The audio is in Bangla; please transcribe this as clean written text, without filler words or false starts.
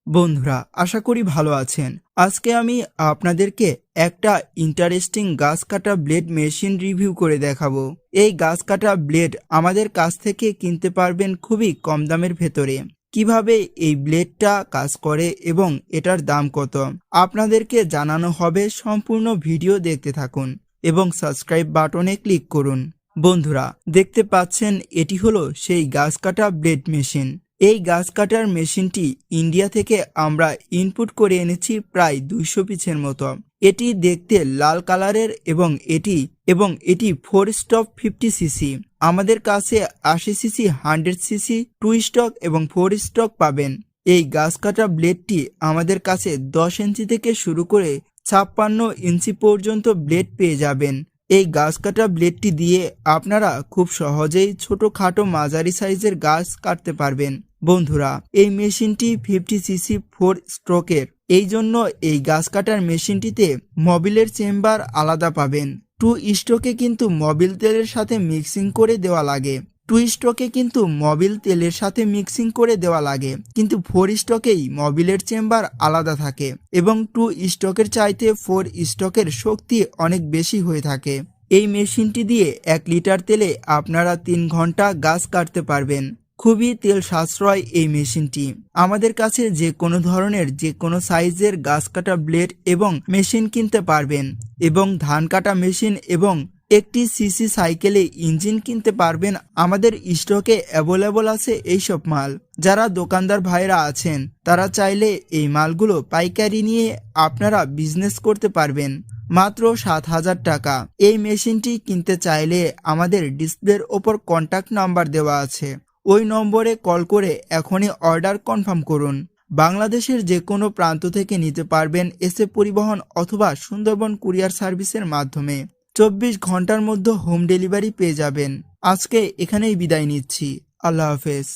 বন্ধুরা, আশা করি ভালো আছেন। আজকে আমি আপনাদেরকে একটা ইন্টারেস্টিং গাছ কাটা ব্লেড মেশিন রিভিউ করে দেখাবো। এই গাছ কাটা ব্লেড আমাদের কাছ থেকে কিনতে পারবেন খুবই কম দামের ভেতরে। কিভাবে এই ব্লেডটা কাজ করে এবং এটার দাম কত আপনাদেরকে জানানো হবে। সম্পূর্ণ ভিডিও দেখতে থাকুন এবং সাবস্ক্রাইব বাটনে ক্লিক করুন। বন্ধুরা, দেখতে পাচ্ছেন এটি হলো সেই গাছ কাটা ব্লেড মেশিন। এই গাছ কাটার মেশিনটি ইন্ডিয়া থেকে আমরা ইনপুট করে এনেছি প্রায় 200 পিসের মতো। এটি দেখতে লাল কালারের এবং এটি 4 স্টক 50 সিসি। আমাদের কাছে 80 সিসি, 100 সিসি 2 স্টক এবং 4 স্টক পাবেন। এই গাছ কাটা ব্লেডটি আমাদের কাছে 10 ইঞ্চি থেকে শুরু করে 56 ইঞ্চি পর্যন্ত ব্লেড পেয়ে যাবেন। এই গাছ কাটা ব্লেডটি দিয়ে আপনারা খুব সহজেই ছোটখাটো মাঝারি সাইজের গাছ কাটতে পারবেন। বন্ধুরা, এই মেশিনটি 50 সিসি 4 স্ট্রোকের। এই জন্য এই গাছ কাটার মেশিনটিতে মোবিলের চেম্বার আলাদা পাবেন। 2 স্ট্রোকে কিন্তু মোবিল তেলের সাথে মিক্সিং করে দেওয়া লাগে। 2 স্ট্রোকে কিন্তু মোবিল তেলের সাথে মিক্সিং করে দেওয়া লাগে, কিন্তু 4 স্ট্রোকেই মোবিলের চেম্বার আলাদা থাকে এবং 2 স্ট্রোকের চাইতে 4 স্ট্রোকের শক্তি অনেক বেশি হয়ে থাকে। এই মেশিনটি দিয়ে 1 লিটার তেলে আপনারা 3 ঘন্টা গাছ কাটতে পারবেন। খুবই তেল সাশ্রয় এই মেশিনটি। আমাদের কাছে যে কোনো ধরনের যে কোনো সাইজের গাছ কাটা ব্লেড এবং মেশিন কিনতে পারবেন এবং ধান কাটা মেশিন এবং একটি সিসি সাইকেলে ইঞ্জিন কিনতে পারবেন। আমাদের স্টকে অ্যাভেলেবল আছে এইসব মাল। যারা দোকানদার ভাইরা আছেন তারা চাইলে এই মালগুলো পাইকারি নিয়ে আপনারা বিজনেস করতে পারবেন মাত্র 7,000 টাকা। এই মেশিনটি কিনতে চাইলে আমাদের ডিসপ্লের ওপর কন্ট্যাক্ট নাম্বার দেওয়া আছে, ওই নম্বরে কল করে এখনই অর্ডার কনফার্ম করুন। বাংলাদেশের যে কোনো প্রান্ত থেকে নিতে পারবেন এসএ পরিবহন অথবা সুন্দরবন কুরিয়ার সার্ভিসের মাধ্যমে। 24 ঘন্টার মধ্যে হোম ডেলিভারি পেয়ে যাবেন। আজকে এখানেই বিদায় নিচ্ছি। আল্লাহ হাফেজ।